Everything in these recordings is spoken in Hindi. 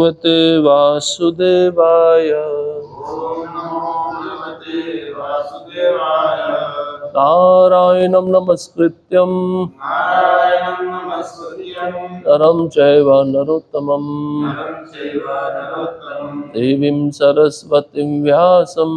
भगवते वासुदेवाय। ओम नमो भगवते वासुदेवाय। नारायणं नमस्कृत्यं नारायणं नमस्कृत्यं नरं चैव नरोत्तमं नरं चैव नरोत्तमं देवीं सरस्वतीं व्यासं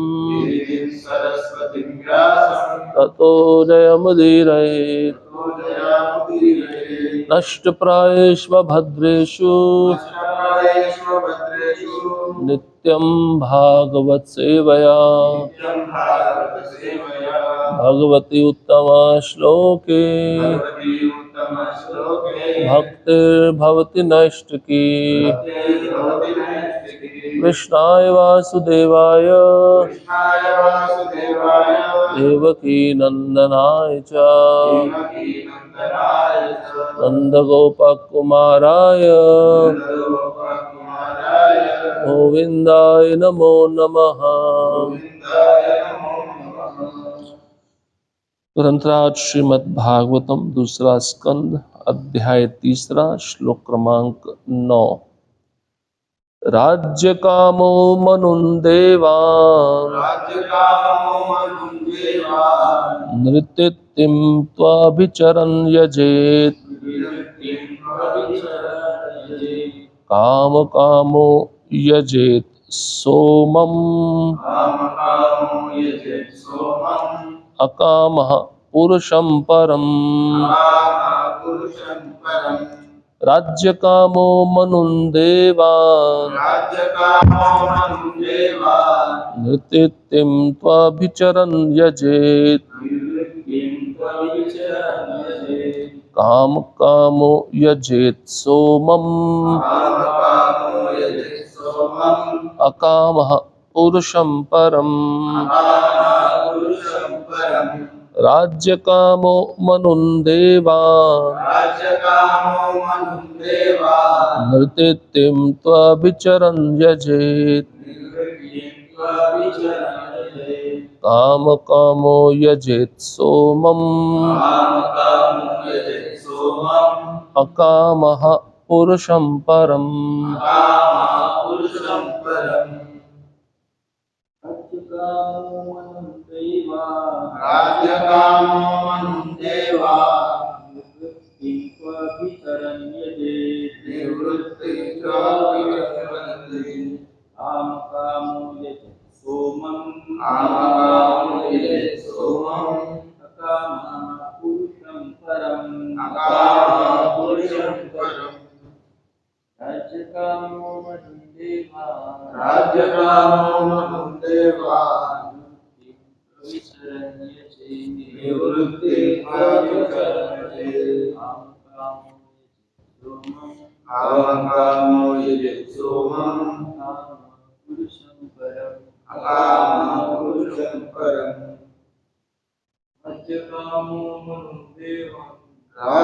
देवीं सरस्वतीं व्यासं ततो जयमुदीरयेत्। ततो जयामुदीरये। नष्टप्रायेष्व भद्रेषु नष्टप्रायेषु भद्रेषु नित्यं भागवत सेवया नित्यं भागवतसेवया भगवती उत्तमा श्लोके भगवती उत्तमश्लोके भक्तिर्भवति नैष्टिकी। भक्तिर्भवति नैष्टिकी। कृष्णाय वासुदेवाय कृष्णाय वासुदेवाय देवकी नंदनाय च देवकी नन्दनाय च नन्दगोपकुमाराय नन्दगोपकुमाराय गोविन्दाय नमो नमः। गोविन्दाय नमो नमः। ग्रंथराज श्रीमद् भागवतम दूसरा स्कंद अध्याय तीसरा श्लोक क्रमांक 9। राज्य कामो मनुन्देवान् राज्यकामो मनुन्देवान् नृत्यतिं त्वाभिचरन् यजेत् विरक्तिं प्रविचरति काम कामो यजेत् सोमम् कामकामो यजेत् सोमम् अकामः पुरुषं परम्। अकामपुरुषं परम्। राज्यकामो मनुन्देवान् राज्यकामो मनुन्देवान् नृत्यतिं त्वाभिचरन् यजेत् विवृत्तिं प्रविचरति काम कामो यजेत् सोमम् कामकामो यजेत् सोमम् अकामः पुरुषं परम्। अकामपुरुषं परम्। राज्यकामो मनुन्देवान् राज्यकामो मनुन्देवान् नृत्यतिं त्वाभिचरन् यजेत् विवृत्तिं प्रविचरति काम कामो यजेत् सोमम् कामकामो यजेत् सोमम् अकामः पुरुषं परम्। अकामपुरुषं परम्। राज्यकामो मनुन्देवान् निवृत्तिं प्रविचरति कामकामो यजेत् सोमम् अकामपुरुषं परम्। राज्यकामो मनुन्देवान् निवृत्तिं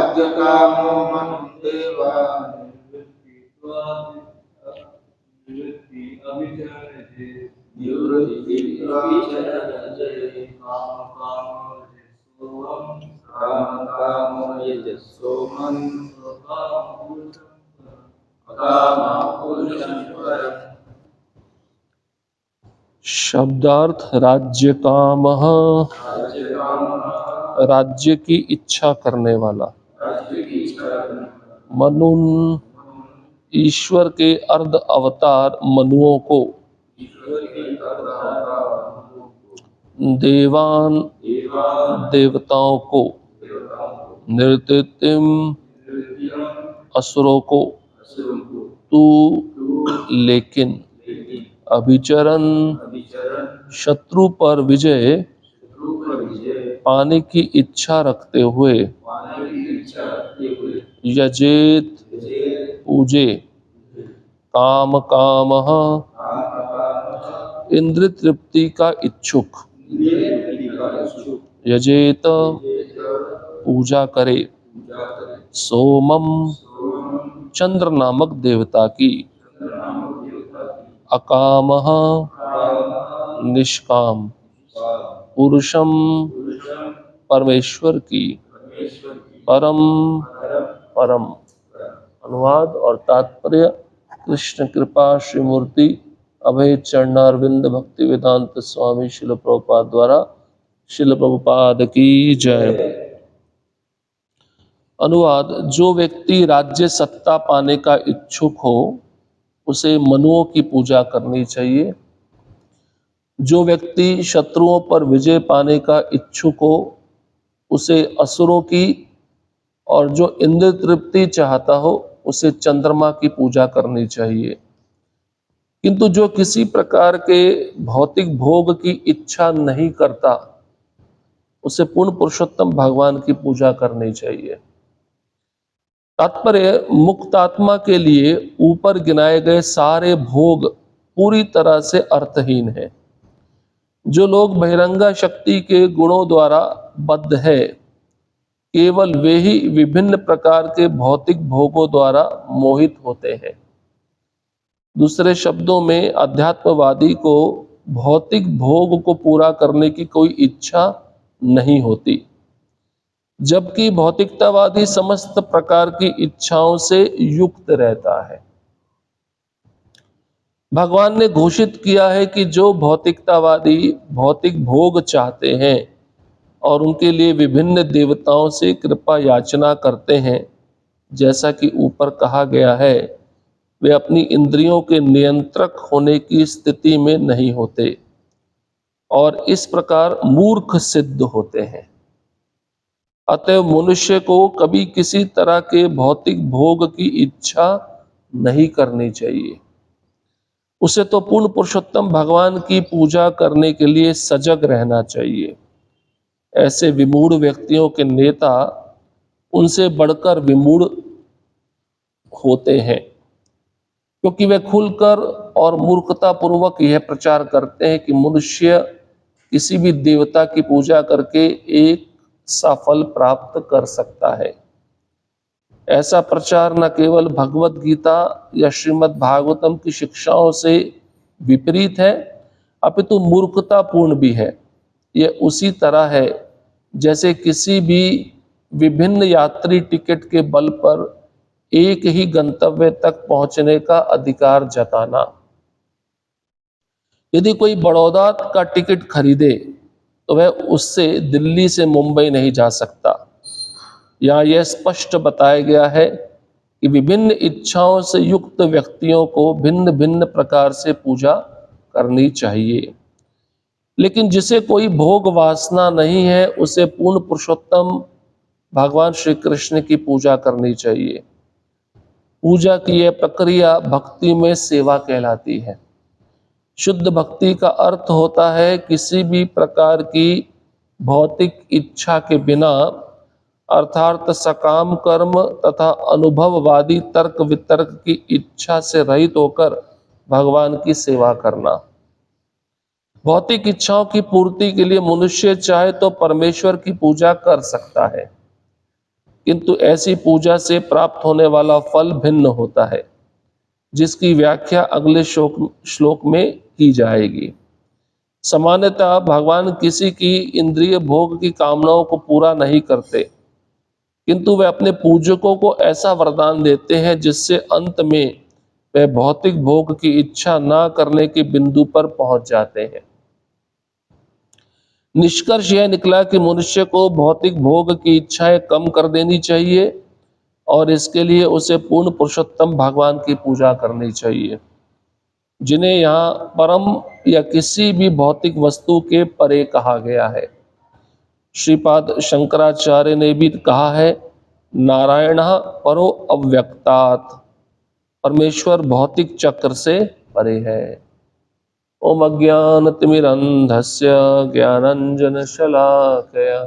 प्रविचरति कामकामो यजेत् सोमम् अकामपुरुषं परम्। राज्यकामो मनुन्देवान् निवृत्ति अभिचरति कामकामो यजेत् सोमम् अकामपुरुषं परम्। शब्दार्थ राज्य कामः राज्य की इच्छा करने वाला। मनुन ईश्वर के अर्ध अवतार मनुओं को। देवान देवताओं को। नृत्यतिम असुरों को। तू लेकिन अभिचरण शत्रु पर विजय पाने की इच्छा रखते हुए यजेत पूजे काम कामः इंद्र तृप्ति का इच्छुक यजेत पूजा करे सोमम चंद्र नामक देवता की अकामः निष्काम पुरुषम परमेश्वर की परम परम। अनुवाद और तात्पर्य। कृष्ण कृपा श्री मूर्ति अभय चरणारविंद भक्ति वेदांत स्वामी शिल प्रभुपाद द्वारा शिल प्रभुपाद की जय। अनुवाद। जो व्यक्ति राज्य सत्ता पाने का इच्छुक हो उसे मनुओं की पूजा करनी चाहिए। जो व्यक्ति शत्रुओं पर विजय पाने का इच्छुक हो उसे असुरों की, और जो इंद्र तृप्ति चाहता हो उसे चंद्रमा की पूजा करनी चाहिए। किंतु जो किसी प्रकार के भौतिक भोग की इच्छा नहीं करता उसे पूर्ण पुरुषोत्तम भगवान की पूजा करनी चाहिए। तात्पर्य, मुक्त आत्मा के लिए ऊपर गिनाए गए सारे भोग पूरी तरह से अर्थहीन है। जो लोग बहिरंगा शक्ति के गुणों द्वारा बद्ध है, केवल वे ही विभिन्न प्रकार के भौतिक भोगों द्वारा मोहित होते हैं। दूसरे शब्दों में, अध्यात्मवादी को भौतिक भोग को पूरा करने की कोई इच्छा नहीं होती, जबकि भौतिकतावादी समस्त प्रकार की इच्छाओं से युक्त रहता है। भगवान ने घोषित किया है कि जो भौतिकतावादी भौतिक भोग चाहते हैं और उनके लिए विभिन्न देवताओं से कृपा याचना करते हैं, जैसा कि ऊपर कहा गया है, वे अपनी इंद्रियों के नियंत्रक होने की स्थिति में नहीं होते और इस प्रकार मूर्ख सिद्ध होते हैं। अतः मनुष्य को कभी किसी तरह के भौतिक भोग की इच्छा नहीं करनी चाहिए। उसे तो पूर्ण पुरुषोत्तम भगवान की पूजा करने के लिए सजग रहना चाहिए। ऐसे विमूढ़ व्यक्तियों के नेता उनसे बढ़कर विमूढ़ होते हैं, क्योंकि वे खुलकर और मूर्खतापूर्वक यह प्रचार करते हैं कि मनुष्य किसी भी देवता की पूजा करके एक सफल प्राप्त कर सकता है। ऐसा प्रचार न केवल भगवत गीता या श्रीमद् भागवतम की शिक्षाओं से विपरीत है, अपितु मूर्खतापूर्ण भी है। यह उसी तरह है जैसे किसी भी विभिन्न यात्री टिकट के बल पर एक ही गंतव्य तक पहुंचने का अधिकार जताना। यदि कोई बड़ौदा का टिकट खरीदे तो वह उससे दिल्ली से मुंबई नहीं जा सकता। यहाँ यह स्पष्ट बताया गया है कि विभिन्न इच्छाओं से युक्त व्यक्तियों को भिन्न भिन्न प्रकार से पूजा करनी चाहिए, लेकिन जिसे कोई भोग वासना नहीं है उसे पूर्ण पुरुषोत्तम भगवान श्री कृष्ण की पूजा करनी चाहिए। पूजा की यह प्रक्रिया भक्ति में सेवा कहलाती है। शुद्ध भक्ति का अर्थ होता है किसी भी प्रकार की भौतिक इच्छा के बिना, अर्थात सकाम कर्म तथा अनुभववादी तर्क वितर्क की इच्छा से रहित होकर भगवान की सेवा करना। भौतिक इच्छाओं की पूर्ति के लिए मनुष्य चाहे तो परमेश्वर की पूजा कर सकता है, किंतु ऐसी पूजा से प्राप्त होने वाला फल भिन्न होता है, जिसकी व्याख्या अगले श्लोक में की जाएगी। सामान्यतः भगवान किसी की इंद्रिय भोग की कामनाओं को पूरा नहीं करते, किंतु वे अपने पूजकों को ऐसा वरदान देते हैं जिससे अंत में वे भौतिक भोग की इच्छा ना करने के बिंदु पर पहुंच जाते हैं। निष्कर्ष यह निकला कि मनुष्य को भौतिक भोग की इच्छाएं कम कर देनी चाहिए और इसके लिए उसे पूर्ण पुरुषोत्तम भगवान की पूजा करनी चाहिए, जिन्हें यहाँ परम या किसी भी भौतिक वस्तु के परे कहा गया है। श्रीपाद शंकराचार्य ने भी कहा है, नारायण परो अव्यक्तात्, परमेश्वर भौतिक चक्र से परे है। ओम अज्ञानतिमिरन्धस्य ज्ञानाञ्जनशलाकया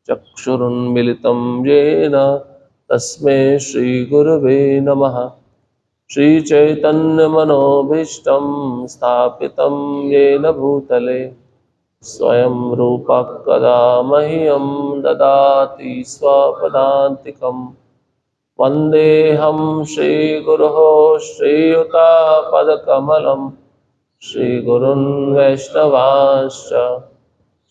चक्षुरुन्मिलितं येन तस्मै श्रीगुरवे नमः। श्रीचैतन्यमनोभीष्टं स्थापितं येन भूतले स्वयं रूपः कदा मह्यं ददाति स्वपदान्तिकम्। वन्देऽहं श्रीगुरोः श्रीयुतापदकमलं श्रीगुरुन् वैष्णवांश्च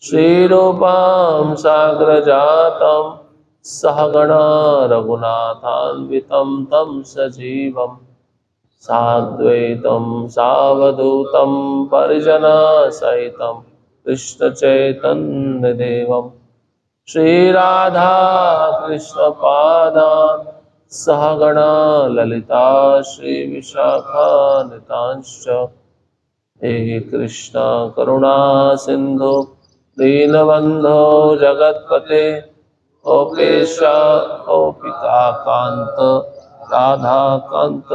श्रीरूपां साग्रजातं सहगणा रघुनाथान्वितं तं सजीवं साद्वैतं सावधूतं परिजनसहितं कृष्णचैतन्यदेवं श्रीराधा कृष्णपादान् सहगणा ललिता श्रीविशाखान्वितांश्च हे कृष्ण करुणा सिंधु दीनबंधो जगत्पते गोपेश गोपिका कांत राधा कांत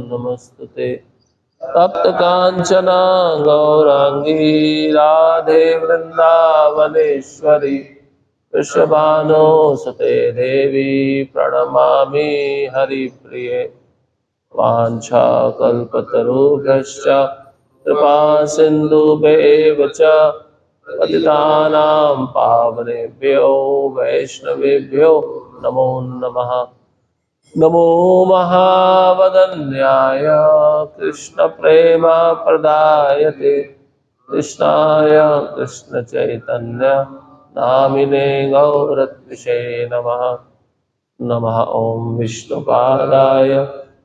नमस्तुते तप्त कांचन गौरांगी राधे वृंदावनेश्वरी वृषभानुसुते देवी प्रणमामि हरिप्रिये वाञ्छाकल्पतरुभ्यश्च कृपा सिन्धुभ्येव च पतितानां पावनेभ्यो वैष्णवेभ्यो नमो नमः। नमो महावदन्याय कृष्णप्रेमप्रदायते कृष्णाय कृष्णचैतन्य नामिने गौरत्विषे नमः। नमः ॐ विष्णुपादाय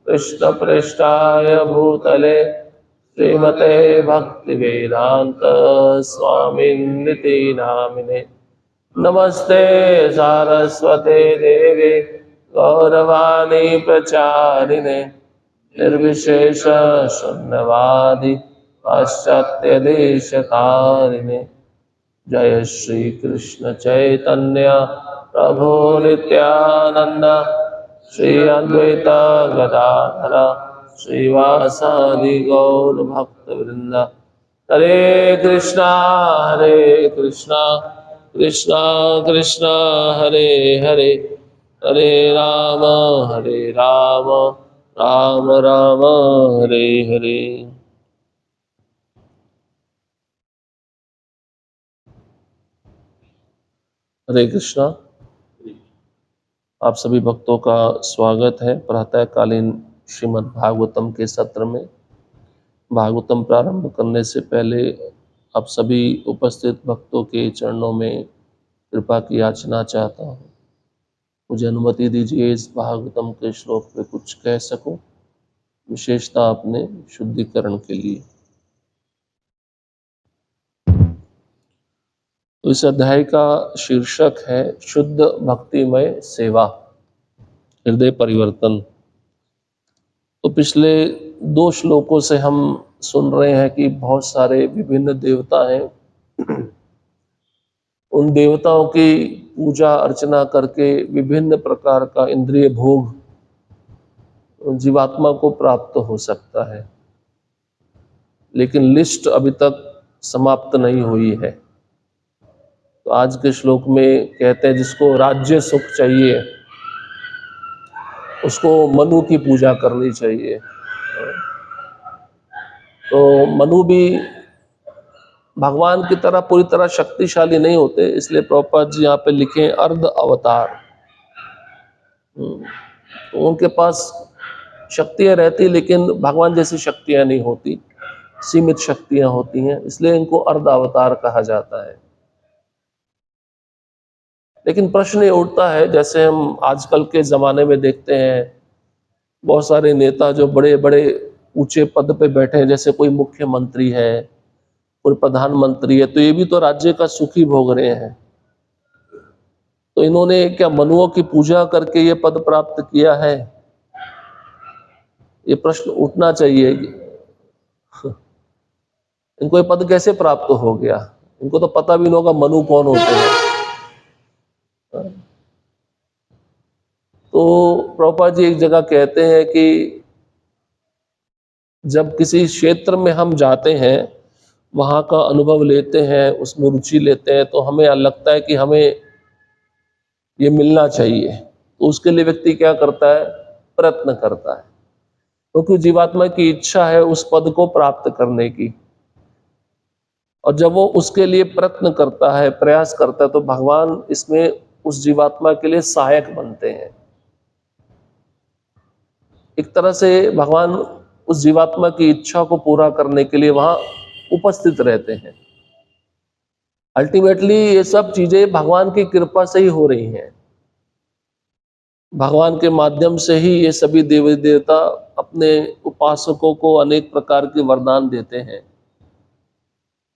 कृष्णप्रेष्ठाय भूतले श्रीमते भक्तिवेदांत स्वामिन्निति नामिने नमस्ते सारस्वते देवे गौरवाणी प्रचारिणे निर्विशेष शून्यवादी पाश्चात्यदेशतारिणे जय श्री कृष्ण चैतन्य प्रभु नित्यानंद श्री अद्वैत गदाधर श्रीवासादि गौर भक्त वृंद हरे कृष्णा कृष्णा कृष्णा हरे हरे हरे राम राम राम हरे हरे। हरे कृष्णा। आप सभी भक्तों का स्वागत है प्रातःकालीन श्रीमद् भागवतम के सत्र में। भागवतम प्रारंभ करने से पहले आप सभी उपस्थित भक्तों के चरणों में कृपा की याचना चाहता हूँ। मुझे अनुमति दीजिए इस भागवतम के श्लोक पे कुछ कह सकूं, विशेषता अपने शुद्धिकरण के लिए। तो इस अध्याय का शीर्षक है शुद्ध भक्तिमय सेवा, हृदय परिवर्तन। तो पिछले 2 श्लोकों से हम सुन रहे हैं कि बहुत सारे विभिन्न देवता हैं। उन देवताओं की पूजा अर्चना करके विभिन्न प्रकार का इंद्रिय भोग जीवात्मा को प्राप्त हो सकता है, लेकिन लिस्ट अभी तक समाप्त नहीं हुई है। तो आज के श्लोक में कहते हैं जिसको राज्य सुख चाहिए उसको मनु की पूजा करनी चाहिए। तो मनु भी भगवान की तरह पूरी तरह शक्तिशाली नहीं होते, इसलिए प्रभुपाद जी यहाँ पे लिखे अर्ध अवतार। तो उनके पास शक्तियां रहती लेकिन भगवान जैसी शक्तियां नहीं होती, सीमित शक्तियां होती हैं, इसलिए इनको अर्ध अवतार कहा जाता है। लेकिन प्रश्न ये उठता है, जैसे हम आजकल के ज़माने में देखते हैं बहुत सारे नेता जो बड़े बड़े ऊंचे पद पे बैठे हैं, जैसे कोई मुख्यमंत्री है, कोई प्रधानमंत्री है, तो ये भी तो राज्य का सुख ही भोग रहे हैं। तो इन्होंने क्या मनुओं की पूजा करके ये पद प्राप्त किया है? ये प्रश्न उठना चाहिए। इनको ये पद कैसे प्राप्त हो गया? इनको तो पता भी नहीं होगा मनु कौन होते हैं। तो प्रभुपाद जी एक जगह कहते हैं कि जब किसी क्षेत्र में हम जाते हैं, वहाँ का अनुभव लेते हैं, उसमें रुचि लेते हैं, तो हमें लगता है कि हमें ये मिलना चाहिए। तो उसके लिए व्यक्ति क्या करता है? प्रयत्न करता है, क्योंकि जीवात्मा की इच्छा है उस पद को प्राप्त करने की। और जब वो उसके लिए प्रयत्न करता है, प्रयास करता है, तो भगवान इसमें उस जीवात्मा के लिए सहायक बनते हैं। एक तरह से भगवान उस जीवात्मा की इच्छा को पूरा करने के लिए वहां उपस्थित रहते हैं। अल्टीमेटली ये सब चीजें भगवान की कृपा से ही हो रही हैं। भगवान के माध्यम से ही ये सभी देवी देवता अपने उपासकों को अनेक प्रकार के वरदान देते हैं।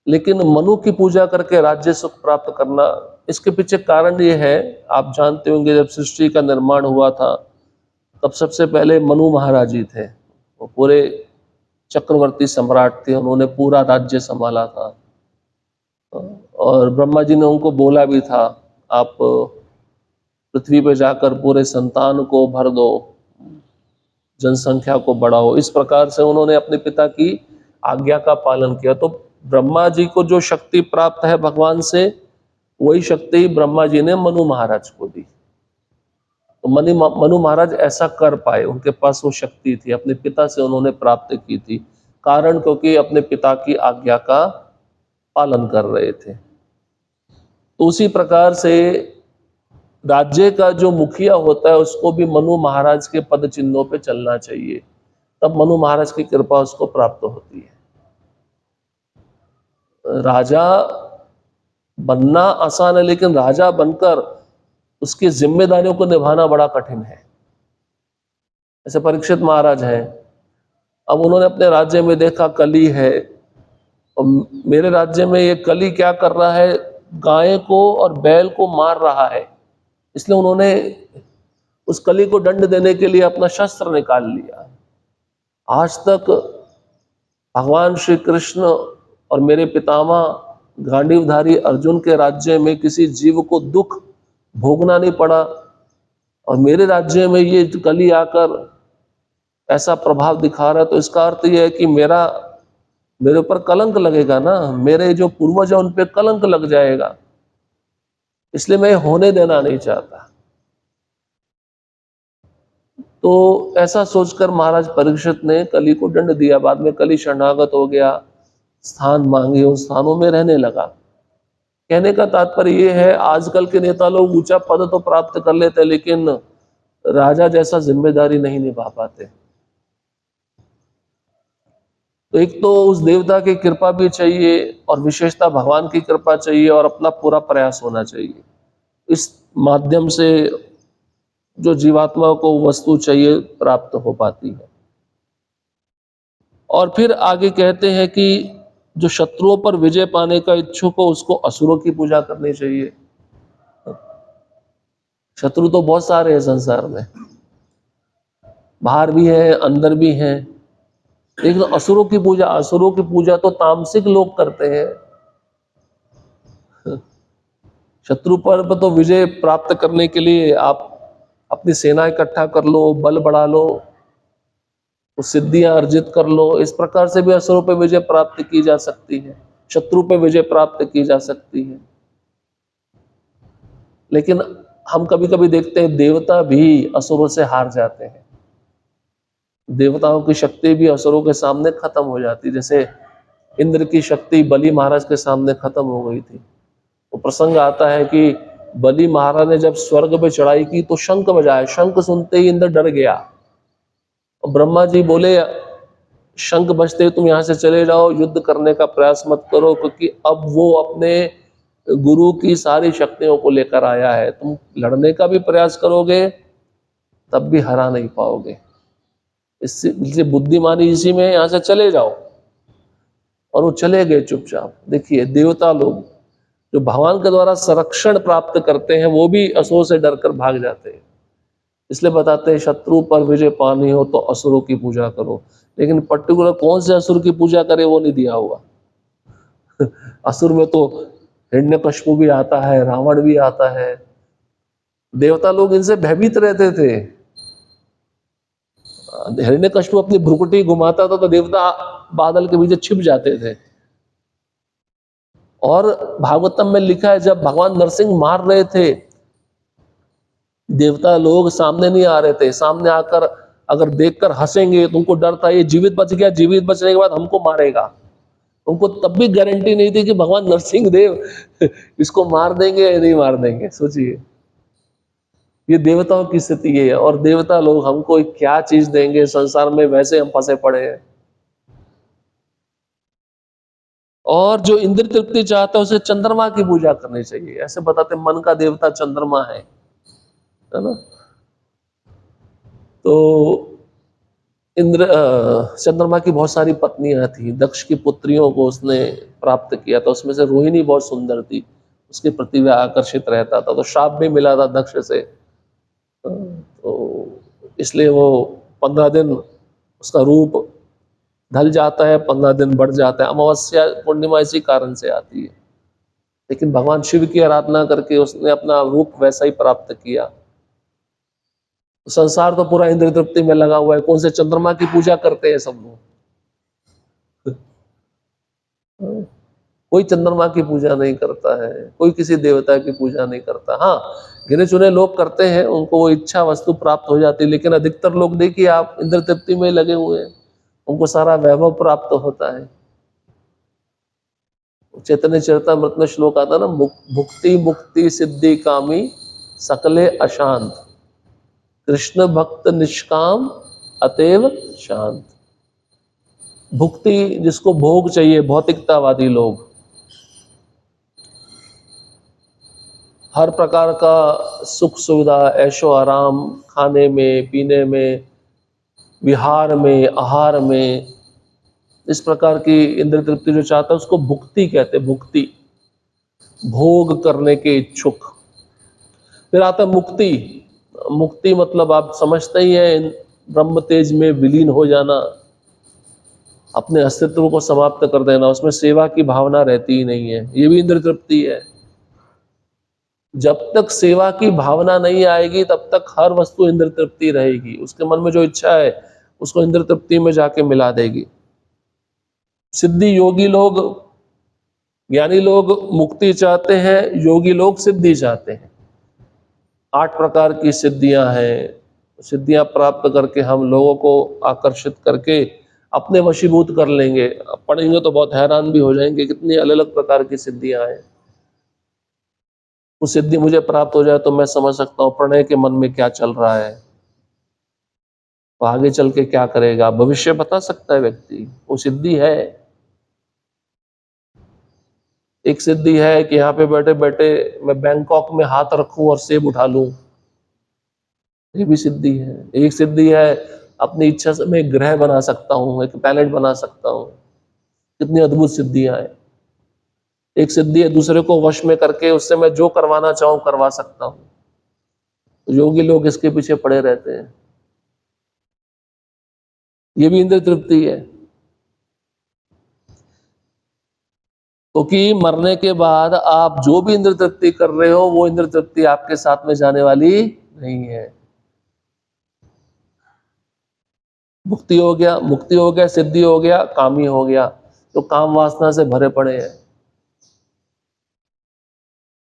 लेकिन मनु की पूजा करके राज्य सुख प्राप्त करना, इसके पीछे कारण ये है, आप जानते होंगे जब सृष्टि का निर्माण हुआ था तब सबसे पहले मनु महाराज जी थे। वो पूरे चक्रवर्ती सम्राट थे, उन्होंने पूरा राज्य संभाला था। और ब्रह्मा जी ने उनको बोला भी था, आप पृथ्वी पे जाकर पूरे संतान को भर दो, जनसंख्या को बढ़ाओ। इस प्रकार से उन्होंने अपने पिता की आज्ञा का पालन किया। तो ब्रह्मा जी को जो शक्ति प्राप्त है भगवान से, वही शक्ति ब्रह्मा जी ने मनु महाराज को दी। तो मनु महाराज ऐसा कर पाए, उनके पास वो शक्ति थी, अपने पिता से उन्होंने प्राप्त की थी। कारण क्योंकि अपने पिता की आज्ञा का पालन कर रहे थे। तो उसी प्रकार से राज्य का जो मुखिया होता है उसको भी मनु महाराज के पद चिन्हों पे चलना चाहिए, तब मनु महाराज की कृपा उसको प्राप्त होती है। राजा बनना आसान है, लेकिन राजा बनकर उसकी जिम्मेदारियों को निभाना बड़ा कठिन है। ऐसे परीक्षित महाराज हैं, अब उन्होंने अपने राज्य में देखा कली है, और मेरे राज्य में ये कली क्या कर रहा है, गाय को और बैल को मार रहा है। इसलिए उन्होंने उस कली को दंड देने के लिए अपना शस्त्र निकाल लिया। आज तक भगवान श्री कृष्ण और मेरे पितामह गांडीवधारी अर्जुन के राज्य में किसी जीव को दुख भोगना नहीं पड़ा, और मेरे राज्य में ये कली आकर ऐसा प्रभाव दिखा रहा है। तो इसका अर्थ यह है कि मेरे ऊपर कलंक लगेगा ना, मेरे जो पूर्वज है उन पे कलंक लग जाएगा, इसलिए मैं होने देना नहीं चाहता। तो ऐसा सोचकर महाराज परीक्षित ने कली को दंड दिया। बाद में कली शरणागत हो गया, स्थान मांगे, उन स्थानों में रहने लगा। कहने का तात्पर्य ये है, आजकल के नेता लोग ऊंचा पद तो प्राप्त कर लेते हैं, लेकिन राजा जैसा जिम्मेदारी नहीं निभा पाते। तो एक तो उस देवता की कृपा भी चाहिए, और विशेषता भगवान की कृपा चाहिए, और अपना पूरा प्रयास होना चाहिए। इस माध्यम से जो जीवात्मा को वस्तु चाहिए प्राप्त हो पाती है। और फिर आगे कहते हैं कि जो शत्रुओं पर विजय पाने का इच्छुक हो उसको असुरों की पूजा करनी चाहिए। शत्रु तो बहुत सारे हैं संसार में, बाहर भी हैं, अंदर भी हैं, लेकिन असुरों की पूजा तो तामसिक लोग करते हैं। शत्रु पर तो विजय प्राप्त करने के लिए आप अपनी सेना इकट्ठा कर लो, बल बढ़ा लो, सिद्धियां अर्जित कर लो। इस प्रकार से भी असुरों पर विजय प्राप्त की जा सकती है, शत्रु पर विजय प्राप्त की जा सकती है। लेकिन हम कभी कभी देखते हैं देवता भी असुरों से हार जाते हैं, देवताओं की शक्ति भी असुरों के सामने खत्म हो जाती। जैसे इंद्र की शक्ति बलि महाराज के सामने खत्म हो गई थी। तो प्रसंग आता है कि बलि महाराज ने जब स्वर्ग पे चढ़ाई की तो शंख बजाया, शंख सुनते ही इंद्र डर गया, और ब्रह्मा जी बोले शंख बजते तुम यहाँ से चले जाओ, युद्ध करने का प्रयास मत करो, क्योंकि अब वो अपने गुरु की सारी शक्तियों को लेकर आया है। तुम लड़ने का भी प्रयास करोगे तब भी हरा नहीं पाओगे, इससे बुद्धिमानी इसी में, यहाँ से चले जाओ। और वो चले गए चुपचाप। देखिए देवता लोग जो भगवान के द्वारा संरक्षण प्राप्त करते हैं वो भी असुरों से डरकर भाग जाते हैं। इसलिए बताते हैं शत्रु पर विजय पानी हो तो असुरों की पूजा करो, लेकिन पर्टिकुलर कौन से असुर की पूजा करे वो नहीं दिया हुआ। असुर में तो हिरण्यकश्यप भी आता है, रावण भी आता है। देवता लोग इनसे भयभीत रहते थे। हिरण्यकश्यप अपनी भ्रुकुटी घुमाता था तो देवता बादल के पीछे छिप जाते थे। और भागवतम में लिखा है जब भगवान नरसिंह मार रहे थे, देवता लोग सामने नहीं आ रहे थे। सामने आकर अगर देखकर हंसेंगे तुमको डर था ये जीवित बच गया, जीवित बचने के बाद हमको मारेगा। उनको तब भी गारंटी नहीं थी कि भगवान नरसिंह देव इसको मार देंगे या नहीं मार देंगे। सोचिए, ये देवताओं की स्थिति है। और देवता लोग हमको क्या चीज देंगे संसार में, वैसे हम फंसे पड़े हैं। और जो इंद्र तृप्ति चाहता है उसे चंद्रमा की पूजा करनी चाहिए। ऐसे बताते मन का देवता चंद्रमा है ना। तो चंद्रमा की बहुत सारी पत्नियां थी, दक्ष की पुत्रियों को उसने प्राप्त किया था, उसमें से रोहिणी बहुत सुंदर थी, उसके प्रति वह आकर्षित रहता था, तो शाप भी मिला था दक्ष से। तो इसलिए वो 15 दिन उसका रूप ढल जाता है, 15 दिन बढ़ जाता है। अमावस्या पूर्णिमा इसी कारण से आती है, लेकिन भगवान शिव की आराधना करके उसने अपना रूप वैसा ही प्राप्त किया। संसार तो पूरा इंद्र तृप्ति में लगा हुआ है, कौन से चंद्रमा की पूजा करते हैं सब लोग? कोई चंद्रमा की पूजा नहीं करता है, कोई किसी देवता की पूजा नहीं करता। हाँ, गिने चुने लोग करते हैं, उनको वो इच्छा वस्तु प्राप्त हो जाती है, लेकिन अधिकतर लोग देखिए आप इंद्र तृप्ति में लगे हुए हैं, उनको सारा वैभव प्राप्त होता है। चैतन्य चरितमृत में श्लोक आता ना, भुक्ति मुक्ति सिद्धि कामी सकले अशांत, कृष्ण भक्त निष्काम अतएव शांत। भुक्ति जिसको भोग चाहिए, भौतिकतावादी लोग, हर प्रकार का सुख सुविधा, ऐशो आराम, खाने में, पीने में, विहार में, आहार में, इस प्रकार की इंद्र तृप्ति जो चाहता है उसको भुक्ति कहते हैं। भुक्ति, भोग करने के इच्छुक। फिर आता है मुक्ति। मुक्ति मतलब आप समझते ही हैं, ब्रह्म तेज में विलीन हो जाना, अपने अस्तित्व को समाप्त कर देना, उसमें सेवा की भावना रहती ही नहीं है, ये भी इंद्र तृप्ति है। जब तक सेवा की भावना नहीं आएगी तब तक हर वस्तु इंद्र तृप्ति रहेगी, उसके मन में जो इच्छा है उसको इंद्र तृप्ति में जाके मिला देगी। सिद्धि योगी लोग, ज्ञानी लोग मुक्ति चाहते हैं, योगी लोग सिद्धि चाहते हैं। 8 प्रकार की सिद्धियां हैं, सिद्धियां प्राप्त करके हम लोगों को आकर्षित करके अपने वशीभूत कर लेंगे। पढ़ेंगे तो बहुत हैरान भी हो जाएंगे, कितनी अलग अलग प्रकार की सिद्धियां हैं। वो सिद्धि मुझे प्राप्त हो जाए तो मैं समझ सकता हूँ प्रणय के मन में क्या चल रहा है, वो आगे चल के क्या करेगा, भविष्य बता सकता है व्यक्ति, वो सिद्धि है। एक सिद्धि है कि यहाँ पे बैठे बैठे मैं बैंकॉक में हाथ रखूं और सेब उठा लूं, ये भी सिद्धि है। एक सिद्धि है अपनी इच्छा से मैं एक ग्रह बना सकता हूँ, एक प्लैनेट बना सकता हूँ, कितनी अद्भुत सिद्धियां हैं। एक सिद्धि है दूसरे को वश में करके उससे मैं जो करवाना चाहूं करवा सकता हूँ। तो योगी लोग इसके पीछे पड़े रहते हैं, ये भी इंद्र तृप्ति है। क्योंकि मरने के बाद आप जो भी इंद्र तृप्ति कर रहे हो वो इंद्र तृप्ति आपके साथ में जाने वाली नहीं है। मुक्ति हो गया, मुक्ति हो गया, सिद्धि हो गया, कामी हो गया, तो काम वासना से भरे पड़े हैं।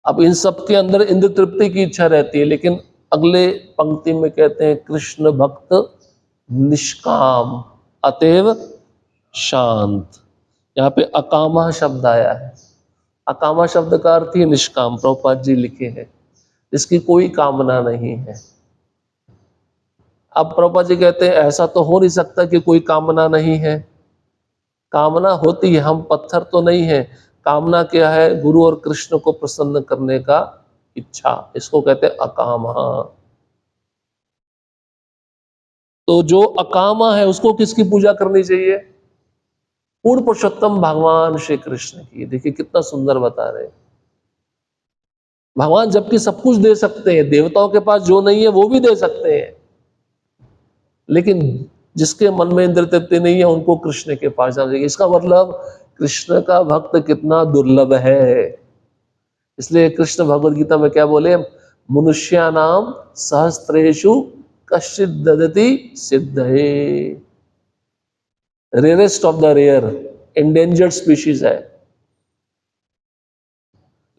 अब इन सब के अंदर इंद्र तृप्ति की इच्छा रहती है, लेकिन अगले पंक्ति में कहते हैं कृष्ण भक्त निष्काम अतएव शांत। यहाँ पे अकामा शब्द आया है। अकामा शब्द का अर्थ ही निष्काम, प्रभुपाद जी लिखे हैं, इसकी कोई कामना नहीं है। अब प्रभुपाद जी कहते हैं ऐसा तो हो नहीं सकता कि कोई कामना नहीं है, कामना होती है, हम पत्थर तो नहीं है। कामना क्या है? गुरु और कृष्ण को प्रसन्न करने का इच्छा, इसको कहते हैं अकामा। तो जो अकामा है उसको किसकी पूजा करनी चाहिए? पूर्ण पुरुषोत्तम भगवान श्री कृष्ण की। देखिए कितना सुंदर बता रहे हैं। भगवान जबकि सब कुछ दे सकते हैं, देवताओं के पास जो नहीं है वो भी दे सकते हैं, लेकिन जिसके मन में इंद्र तृप्ति नहीं है उनको कृष्ण के पास जाना चाहिए। इसका मतलब कृष्ण का भक्त कितना दुर्लभ है। इसलिए कृष्ण भगवद गीता में क्या बोले? मनुष्यानाम सहस्त्रेषु कश्चित् ददति सिद्धये। Rarest of the rare, endangered species है।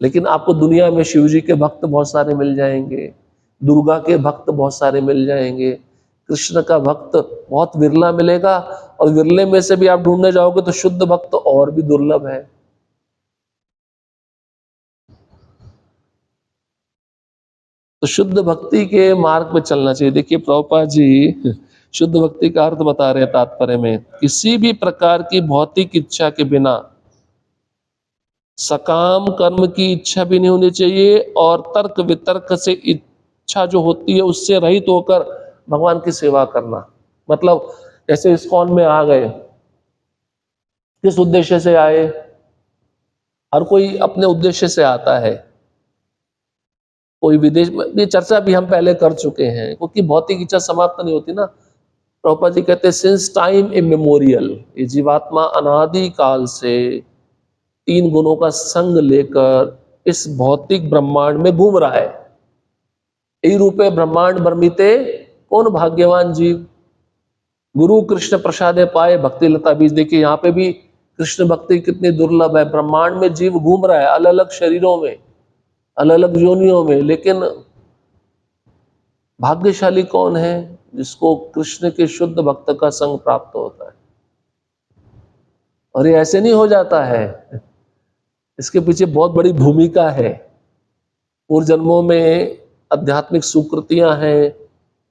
लेकिन आपको दुनिया में शिव जी के भक्त बहुत सारे मिल जाएंगे, दुर्गा के भक्त बहुत सारे मिल जाएंगे, कृष्ण का भक्त बहुत विरला मिलेगा, और विरले में से भी आप ढूंढने जाओगे तो शुद्ध भक्त और भी दुर्लभ है। तो शुद्ध भक्ति के मार्ग पे चलना चाहिए। देखिए प्रभुपाद जी शुद्ध भक्ति का अर्थ बता रहे हैं तात्पर्य में, किसी भी प्रकार की भौतिक इच्छा के बिना, सकाम कर्म की इच्छा भी नहीं होनी चाहिए, और तर्क वितर्क से इच्छा जो होती है उससे रहित होकर भगवान की सेवा करना। मतलब जैसे इस्कॉन में आ गए, किस उद्देश्य से आए? हर कोई अपने उद्देश्य से आता है। कोई विदेश में, ये चर्चा भी हम पहले कर चुके हैं, क्योंकि भौतिक इच्छा समाप्त नहीं होती ना। प्रभुपाद जी कहते हैं सिंस टाइम इमेमोरियल, ये जीवात्मा अनादि काल से 3 गुणों का संग लेकर इस भौतिक ब्रह्मांड में घूम रहा है। यही रूपे ब्रह्मांड बर्मिते, कौन भाग्यवान जीव, गुरु कृष्ण प्रसादे पाए भक्ति लता बीज। देखिए यहाँ पे भी कृष्ण भक्ति कितनी दुर्लभ है। ब्रह्मांड में जीव घूम रहा है, अलग अलग शरीरों में, अलग अलग योनियों में, लेकिन भाग्यशाली कौन है? जिसको कृष्ण के शुद्ध भक्त का संग प्राप्त होता है। और ये ऐसे नहीं हो जाता है, इसके पीछे बहुत बड़ी भूमिका है। पूर्व जन्मों में आध्यात्मिक सुकृतियां हैं,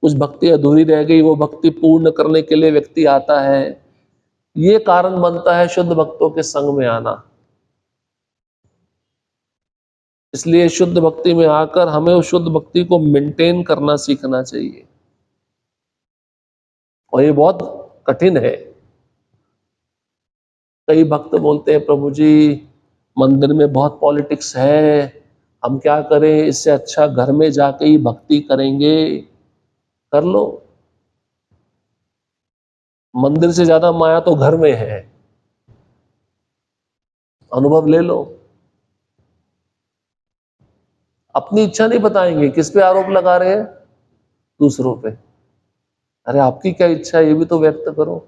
कुछ भक्ति अधूरी रह गई, वो भक्ति पूर्ण करने के लिए व्यक्ति आता है। ये कारण बनता है शुद्ध भक्तों के संग में आना। इसलिए शुद्ध भक्ति में आकर हमें उस शुद्ध भक्ति को मेंटेन करना सीखना चाहिए, और ये बहुत कठिन है। कई भक्त बोलते हैं प्रभु जी मंदिर में बहुत पॉलिटिक्स है, हम क्या करें, इससे अच्छा घर में जाके ही भक्ति करेंगे। कर लो, मंदिर से ज्यादा माया तो घर में है, अनुभव ले लो। अपनी इच्छा नहीं बताएंगे, किस पे आरोप लगा रहे हैं? दूसरों पे। अरे आपकी क्या इच्छा है ये भी तो व्यक्त करो।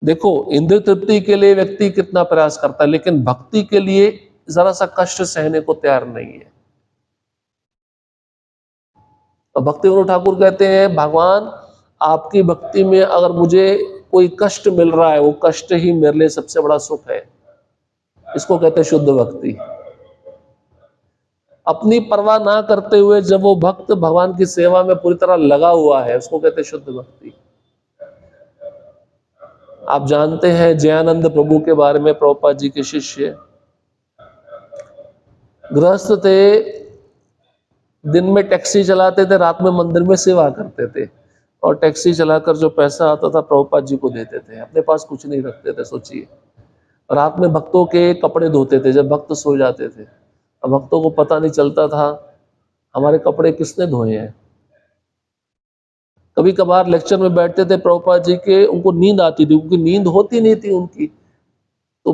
देखो इंद्रिय तृप्ति के लिए व्यक्ति कितना प्रयास करता है, लेकिन भक्ति के लिए जरा सा कष्ट सहने को तैयार नहीं है। तो भक्ति विनोद ठाकुर कहते हैं भगवान आपकी भक्ति में अगर मुझे कोई कष्ट मिल रहा है, वो कष्ट ही मेरे लिए सबसे बड़ा सुख है। इसको कहते हैं शुद्ध भक्ति। अपनी परवाह ना करते हुए जब वो भक्त भगवान की सेवा में पूरी तरह लगा हुआ है, उसको कहते हैं शुद्ध भक्ति। आप जानते हैं जयानंद प्रभु के बारे में, प्रभुपाद जी के शिष्य गृहस्थ थे, दिन में टैक्सी चलाते थे, रात में मंदिर में सेवा करते थे, और टैक्सी चलाकर जो पैसा आता था प्रभुपाद जी को देते थे, अपने पास कुछ नहीं रखते थे। सोचिए, रात में भक्तों के कपड़े धोते थे जब भक्त सो जाते थे। अब भक्तों को पता नहीं चलता था हमारे कपड़े किसने धोए हैं। कभी कभार लेक्चर में बैठते थे प्रभुपाद जी के, उनको नींद आती थी, क्योंकि नींद होती नहीं थी उनकी, तो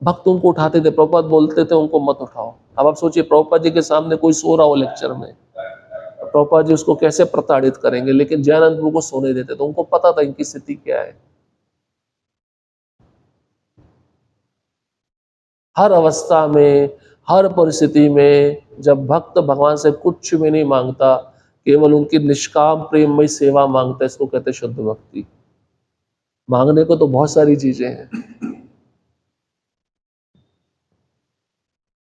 भक्त उनको उठाते थे। प्रभुपाद बोलते थे उनको मत उठाओ। अब आप सोचिए प्रभुपाद जी के सामने कोई सो रहा हो लेक्चर में, प्रभुपाद जी उसको कैसे प्रताड़ित करेंगे, लेकिन जयानंद प्रभु को सोने देते, तो उनको पता था इनकी स्थिति क्या है। हर अवस्था में, हर परिस्थिति में जब भक्त भगवान से कुछ भी नहीं मांगता, केवल उनकी निष्काम प्रेममय सेवा मांगता है, इसको कहते हैं शुद्ध भक्ति। मांगने को तो बहुत सारी चीजें हैं।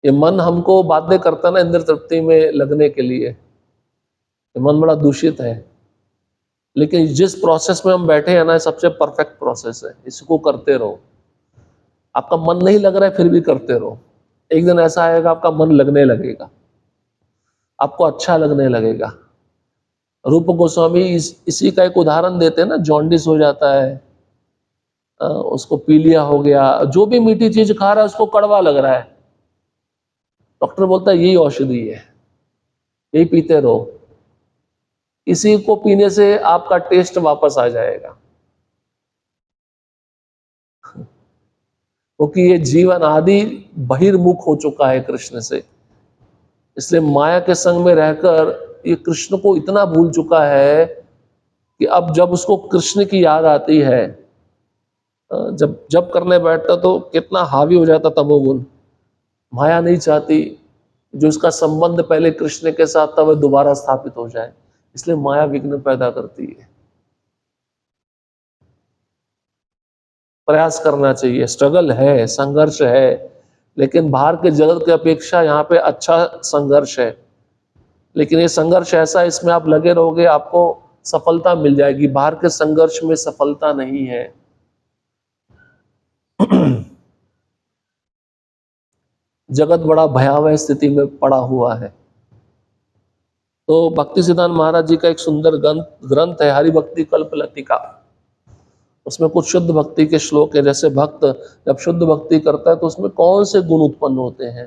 ये मन हमको बाध्य करता है ना इंद्र तृप्ति में लगने के लिए, ये मन बड़ा दूषित है। लेकिन जिस प्रोसेस में हम बैठे हैं ना, सबसे परफेक्ट प्रोसेस है, इसको करते रहो। आपका मन नहीं लग रहा है फिर भी करते रहो, एक दिन ऐसा आएगा आपका मन लगने लगेगा, आपको अच्छा लगने लगेगा। रूप गोस्वामी इसी का एक उदाहरण देते हैं ना, जॉन्डिस हो जाता है, उसको पीलिया हो गया, जो भी मीठी चीज खा रहा है उसको कड़वा लग रहा है, डॉक्टर बोलता है यही औषधि है, यही पीते रहो, इसी को पीने से आपका टेस्ट वापस आ जाएगा। क्योंकि ये जीवन आदि बहिर्मुख हो चुका है कृष्ण से, इसलिए माया के संग में रहकर ये कृष्ण को इतना भूल चुका है कि अब जब उसको कृष्ण की याद आती है, जब जब करने बैठता तो कितना हावी हो जाता तमोगुण। माया नहीं चाहती जो उसका संबंध पहले कृष्ण के साथ था वह दोबारा स्थापित हो जाए, इसलिए माया विघ्न पैदा करती है। प्रयास करना चाहिए, स्ट्रगल है, संघर्ष है, लेकिन बाहर के जगत की अपेक्षा यहाँ पे अच्छा संघर्ष है। लेकिन ये संघर्ष ऐसा, इसमें आप लगे रहोगे आपको सफलता मिल जाएगी, बाहर के संघर्ष में सफलता नहीं है। जगत बड़ा भयावह स्थिति में पड़ा हुआ है, तो भक्ति सिद्धांत महाराज जी का एक सुंदर ग्रंथ है हरि भक्ति कल्प लतिका। उसमें कुछ शुद्ध भक्ति के श्लोक है, जैसे भक्त जब शुद्ध भक्ति करता है तो उसमें कौन से गुण उत्पन्न होते हैं,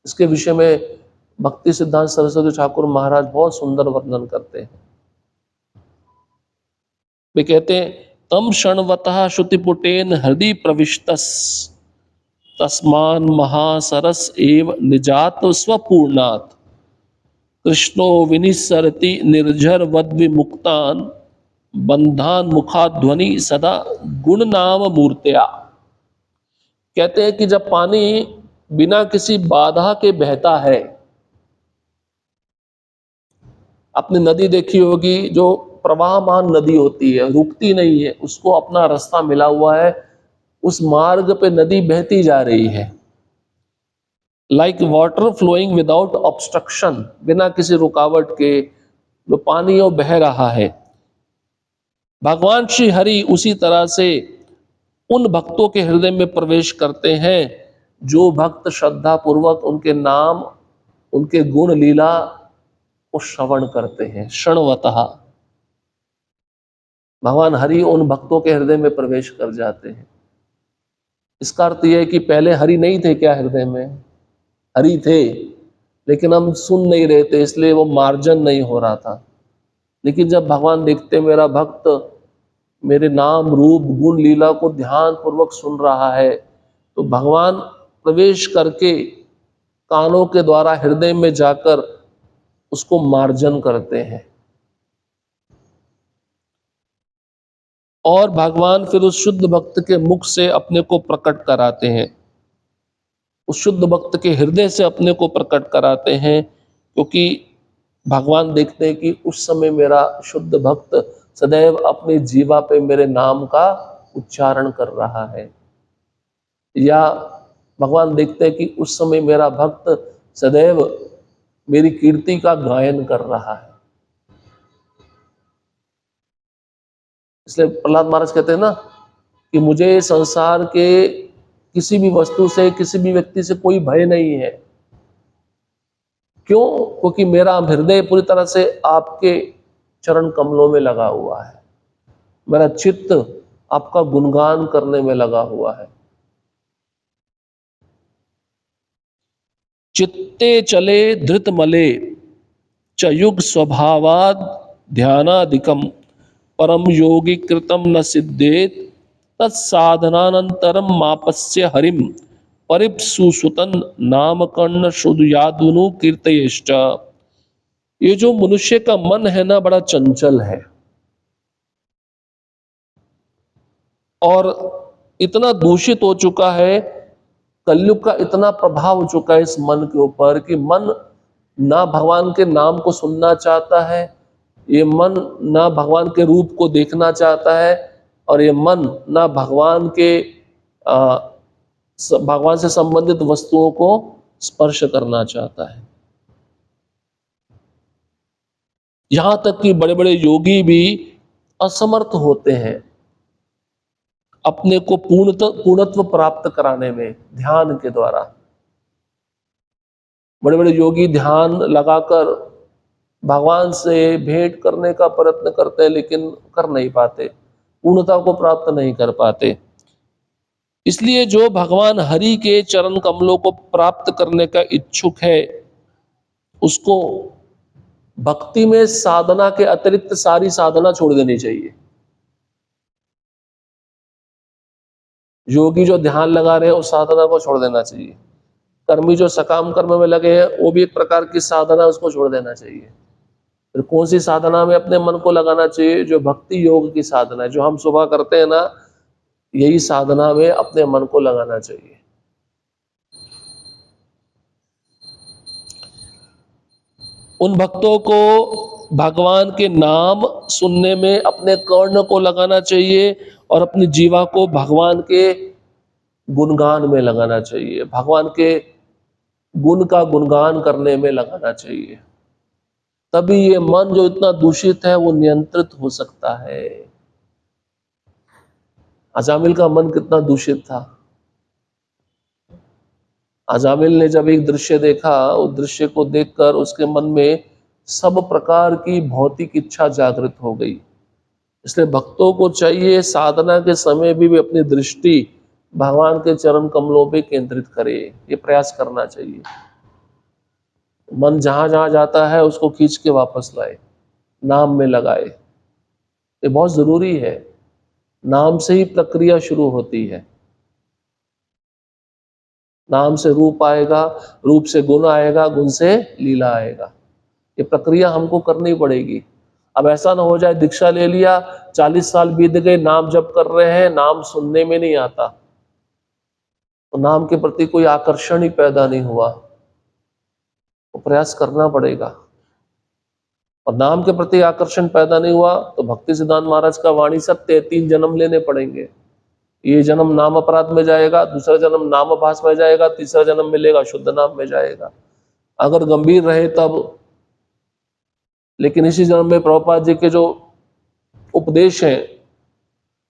इसके विषय में भक्ति सिद्धांत सरस्वती ठाकुर महाराज बहुत सुंदर वर्णन करते हैं। वे कहते हैं तम क्षणवतः श्रुतिपुटेन हृदय प्रविष्टस तस्मान महासरस एव निजात स्वपूर्णात् कृष्णो विनिसरति निर्झर वद विमुक्तान बंधान मुखाध्वनि सदा गुण नाम मूर्त्या। कहते हैं कि जब पानी बिना किसी बाधा के बहता है, अपनी नदी देखी होगी जो प्रवाहमान नदी होती है, रुकती नहीं है, उसको अपना रास्ता मिला हुआ है, उस मार्ग पे नदी बहती जा रही है। Like water flowing without obstruction, बिना किसी रुकावट के जो पानी वो बह रहा है। भगवान श्री हरि उसी तरह से उन भक्तों के हृदय में प्रवेश करते हैं जो भक्त श्रद्धा पूर्वक उनके नाम, उनके गुण लीला को श्रवण करते हैं। क्षणवतः भगवान हरि उन भक्तों के हृदय में प्रवेश कर जाते हैं। इसका अर्थ यह है कि पहले हरि नहीं थे क्या, हृदय में हरि थे लेकिन हम सुन नहीं रहे थे, इसलिए वो मार्जन नहीं हो रहा था। लेकिन जब भगवान देखते मेरा भक्त मेरे नाम रूप गुण लीला को ध्यान पूर्वक सुन रहा है, तो भगवान प्रवेश करके कानों के द्वारा हृदय में जाकर उसको मार्जन करते हैं और भगवान फिर उस शुद्ध भक्त के मुख से अपने को प्रकट कराते हैं, उस शुद्ध भक्त के हृदय से अपने को प्रकट कराते हैं, क्योंकि भगवान देखते हैं कि उस समय मेरा शुद्ध भक्त सदैव अपनी जीवा पे मेरे नाम का उच्चारण कर रहा है, या भगवान देखते हैं कि उस समय मेरा भक्त सदैव मेरी कीर्ति का गायन कर रहा है। इसलिए प्रहलाद महाराज कहते हैं ना कि मुझे संसार के किसी भी वस्तु से, किसी भी व्यक्ति से कोई भय नहीं है। क्यों? क्योंकि मेरा हृदय पूरी तरह से आपके चरण कमलों में लगा हुआ है, मेरा चित्त आपका गुणगान करने में लगा हुआ है। चित्ते चले धृत मले च युग स्वभावाद ध्यानादिकम परम योगी कृतम न सिद्धेत तत्साधनानंतरम मापस्य हरिम परिप्सुसुतन नाम कर्ण श्रुदयादुनु कीर्तयेष्ट। ये जो मनुष्य का मन है ना, बड़ा चंचल है और इतना दूषित हो चुका है, कलयुग का इतना प्रभाव हो चुका है इस मन के ऊपर कि मन ना भगवान के नाम को सुनना चाहता है, ये मन ना भगवान के रूप को देखना चाहता है, और ये मन ना भगवान के भगवान से संबंधित वस्तुओं को स्पर्श करना चाहता है। यहां तक कि बड़े बड़े योगी भी असमर्थ होते हैं अपने को पूर्णत्व प्राप्त कराने में ध्यान के द्वारा। बड़े बड़े योगी ध्यान लगाकर भगवान से भेंट करने का प्रयत्न करते हैं, लेकिन कर नहीं पाते, पूर्णता को प्राप्त नहीं कर पाते। इसलिए जो भगवान हरि के चरण कमलों को प्राप्त करने का इच्छुक है, उसको भक्ति में साधना के अतिरिक्त सारी साधना छोड़ देनी चाहिए। योगी जो ध्यान लगा रहे हैं उस साधना को छोड़ देना चाहिए। कर्मी जो सकाम कर्म में लगे हैं वो भी एक प्रकार की साधना, उसको छोड़ देना चाहिए। फिर कौन सी साधना में अपने मन को लगाना चाहिए? जो भक्ति योग की साधना है, जो हम सुबह करते हैं ना, यही साधना में अपने मन को लगाना चाहिए। उन भक्तों को भगवान के नाम सुनने में अपने कर्ण को लगाना चाहिए और अपनी जीवा को भगवान के गुणगान में लगाना चाहिए, भगवान के गुण का गुणगान करने में लगाना चाहिए। तभी ये मन जो इतना दूषित है वो नियंत्रित हो सकता है। अजामिल का मन कितना दूषित था। अजामिल ने जब एक दृश्य देखा, उस दृश्य को देखकर उसके मन में सब प्रकार की भौतिक इच्छा जागृत हो गई। इसलिए भक्तों को चाहिए साधना के समय भी वे अपनी दृष्टि भगवान के चरण कमलों पे केंद्रित करे। ये प्रयास करना चाहिए। मन जहां जहां जाता है उसको खींच के वापस लाए, नाम में लगाए। ये बहुत जरूरी है। नाम से ही प्रक्रिया शुरू होती है। नाम से रूप आएगा, रूप से गुण आएगा, गुण से लीला आएगा। ये प्रक्रिया हमको करनी पड़ेगी। अब ऐसा ना हो जाए दीक्षा ले लिया, 40 साल बीत गए, नाम जप कर रहे हैं, नाम सुनने में नहीं आता, तो नाम के प्रति कोई आकर्षण ही पैदा नहीं हुआ। तो प्रयास करना पड़ेगा। और नाम के प्रति आकर्षण पैदा नहीं हुआ तो भक्ति सिद्धांत महाराज का वाणी सत्य है, 3 जन्म लेने पड़ेंगे। ये जन्म नाम अपराध में जाएगा, दूसरा जन्म नाम अभास में जाएगा, तीसरा जन्म मिलेगा शुद्ध नाम में जाएगा, अगर गंभीर रहे तब। लेकिन इसी जन्म में प्रभुपाद जी के जो उपदेश हैं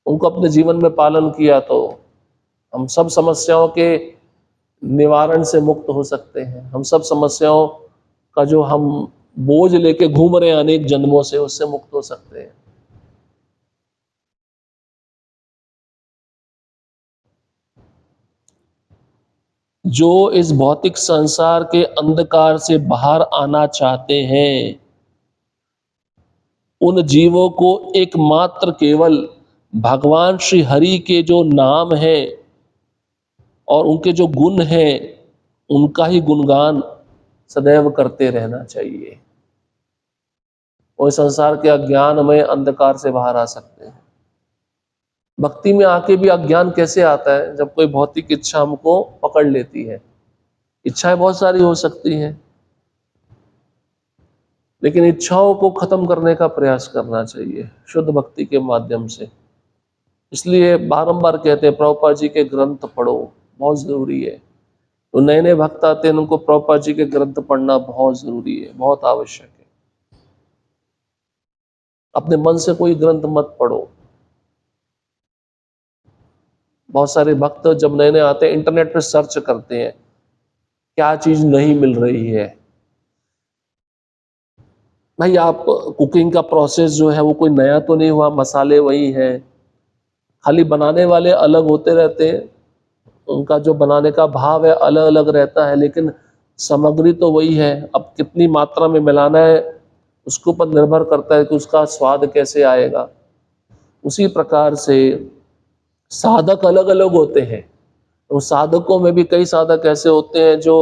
उनको अपने जीवन में पालन किया तो हम सब समस्याओं के निवारण से मुक्त हो सकते हैं। हम सब समस्याओं का जो हम बोझ लेके घूम रहे हैं अनेक जन्मों से, उससे मुक्त हो सकते हैं। जो इस भौतिक संसार के अंधकार से बाहर आना चाहते हैं उन जीवों को एकमात्र केवल भगवान श्री हरि के जो नाम है और उनके जो गुण हैं उनका ही गुणगान सदैव करते रहना चाहिए। और संसार के अज्ञान में अंधकार से बाहर आ सकते हैं। भक्ति में आके भी अज्ञान कैसे आता है? जब कोई भौतिक इच्छा हमको पकड़ लेती है। इच्छाएं बहुत सारी हो सकती हैं, लेकिन इच्छाओं को खत्म करने का प्रयास करना चाहिए शुद्ध भक्ति के माध्यम से। इसलिए बारंबार कहते हैं प्रभुपाद जी के ग्रंथ पढ़ो, बहुत जरूरी है। तो नए नए भक्त आते हैं, उनको प्रभुपाद जी के ग्रंथ पढ़ना बहुत जरूरी है, बहुत आवश्यक है। अपने मन से कोई ग्रंथ मत पढ़ो। बहुत सारे भक्त जब नए नए आते हैं इंटरनेट पे सर्च करते हैं क्या चीज नहीं मिल रही है। भाई आप कुकिंग का प्रोसेस जो है वो कोई नया तो नहीं हुआ, मसाले वही हैं, खाली बनाने वाले अलग होते रहते हैं, उनका जो बनाने का भाव है अलग अलग रहता है, लेकिन सामग्री तो वही है। अब कितनी मात्रा में मिलाना है उसके ऊपर निर्भर करता है कि उसका स्वाद कैसे आएगा। उसी प्रकार से साधक अलग अलग होते हैं। तो साधकों में भी कई साधक ऐसे होते हैं जो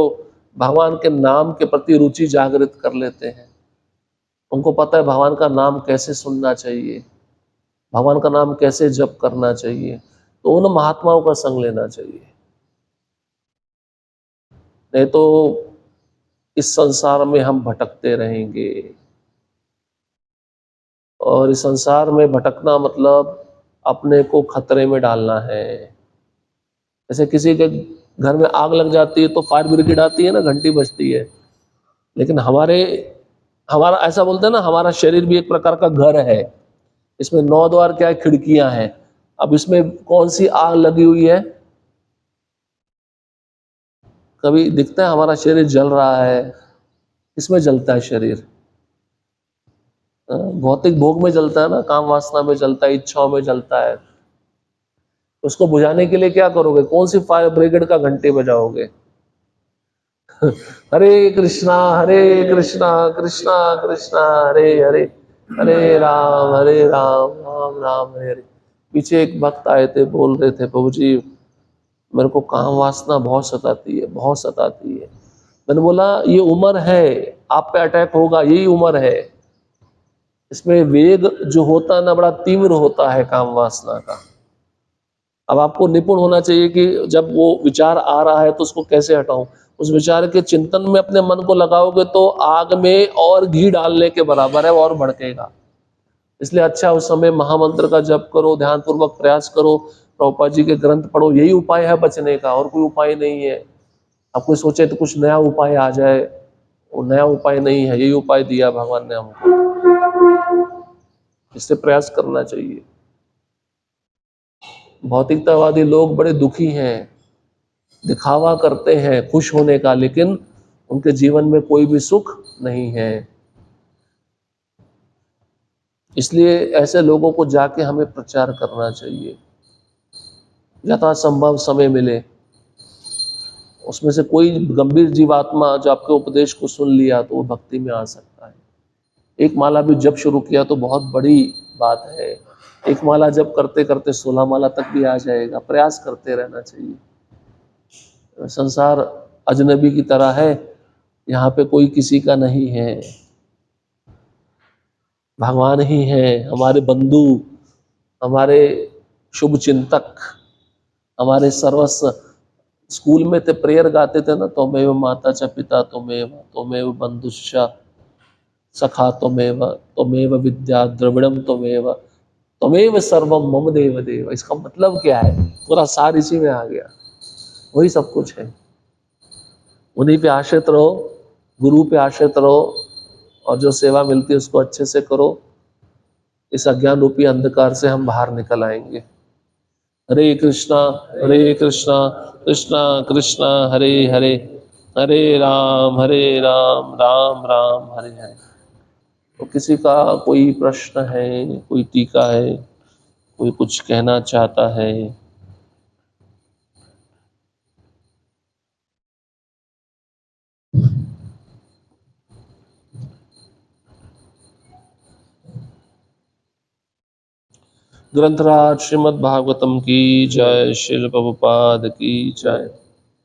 भगवान के नाम के प्रति रुचि जागृत कर लेते हैं। उनको पता है भगवान का नाम कैसे सुनना चाहिए, भगवान का नाम कैसे जप करना चाहिए, तो उन महात्माओं का संग लेना चाहिए। नहीं तो इस संसार में हम भटकते रहेंगे। और इस संसार में भटकना मतलब अपने को खतरे में डालना है। जैसे किसी के घर में आग लग जाती है तो फायर ब्रिगेड आती है ना, घंटी बजती है। लेकिन हमारा ऐसा बोलते हैं ना, हमारा शरीर भी एक प्रकार का घर है। इसमें 9 द्वार क्या है, खिड़कियां हैं। अब इसमें कौन सी आग लगी हुई है? कभी दिखता है हमारा शरीर जल रहा है? किसमें जलता है शरीर? भौतिक भोग में जलता है ना, काम वासना में जलता है, इच्छाओं में जलता है। उसको बुझाने के लिए क्या करोगे? कौन सी फायर ब्रिगेड का घंटे बजाओगे? हरे कृष्णा कृष्णा कृष्णा हरे हरे, हरे राम राम राम हरे हरे। पीछे एक भक्त आए थे, बोल रहे थे प्रभु जी मेरे को काम वासना बहुत सताती है, बहुत सताती है। मैंने बोला ये उम्र है, आप पे अटैक होगा, यही उम्र है। इसमें वेग जो होता है ना बड़ा तीव्र होता है काम वासना का। अब आपको निपुण होना चाहिए कि जब वो विचार आ रहा है तो उसको कैसे हटाऊं। उस विचार के चिंतन में अपने मन को लगाओगे तो आग में और घी डालने के बराबर है, और भड़केगा। इसलिए अच्छा उस समय महामंत्र का जप करो, ध्यान पूर्वक प्रयास करो, प्रभुपाद जी के ग्रंथ पढ़ो। यही उपाय है बचने का, और कोई उपाय नहीं है। अब कोई सोचे तो कुछ नया उपाय आ जाए, वो नया उपाय नहीं है, यही उपाय दिया भगवान ने हमको। इससे प्रयास करना चाहिए। भौतिकतावादी लोग बड़े दुखी हैं, दिखावा करते हैं खुश होने का, लेकिन उनके जीवन में कोई भी सुख नहीं है। इसलिए ऐसे लोगों को जाके हमें प्रचार करना चाहिए, यथासंभव समय मिले। उसमें से कोई गंभीर जीवात्मा जो आपके उपदेश को सुन लिया तो वो भक्ति में आ सकता है। एक माला भी जब शुरू किया तो बहुत बड़ी बात है। एक माला जब करते करते 16 माला तक भी आ जाएगा। प्रयास करते रहना चाहिए। संसार अजनबी की तरह है, यहाँ पे कोई किसी का नहीं है, भगवान ही है, हमारे बंधु, हमारे शुभ चिंतक, हमारे सर्वस्व। स्कूल में थे, प्रेयर गाते थे ना, त्वमेव माता च पिता त्वमेव बंधुश्च सखा त्वमेव विद्या द्रविड़म त्वमेव सर्वम मम देव देव। इसका मतलब क्या है? पूरा सार इसी में आ गया, वही सब कुछ है। उन्हीं पे आश्रित रहो, गुरु पे आश्रित रहो, और जो सेवा मिलती है उसको अच्छे से करो। इस अज्ञान रूपी अंधकार से हम बाहर निकल आएंगे। हरे कृष्णा कृष्णा कृष्णा हरे हरे, हरे राम राम राम हरे हरे। तो किसी का कोई प्रश्न है, कोई टीका है, कोई कुछ कहना चाहता है? ग्रंथराज श्रीमद् भागवतम की जय, श्रील प्रभुपाद की जय।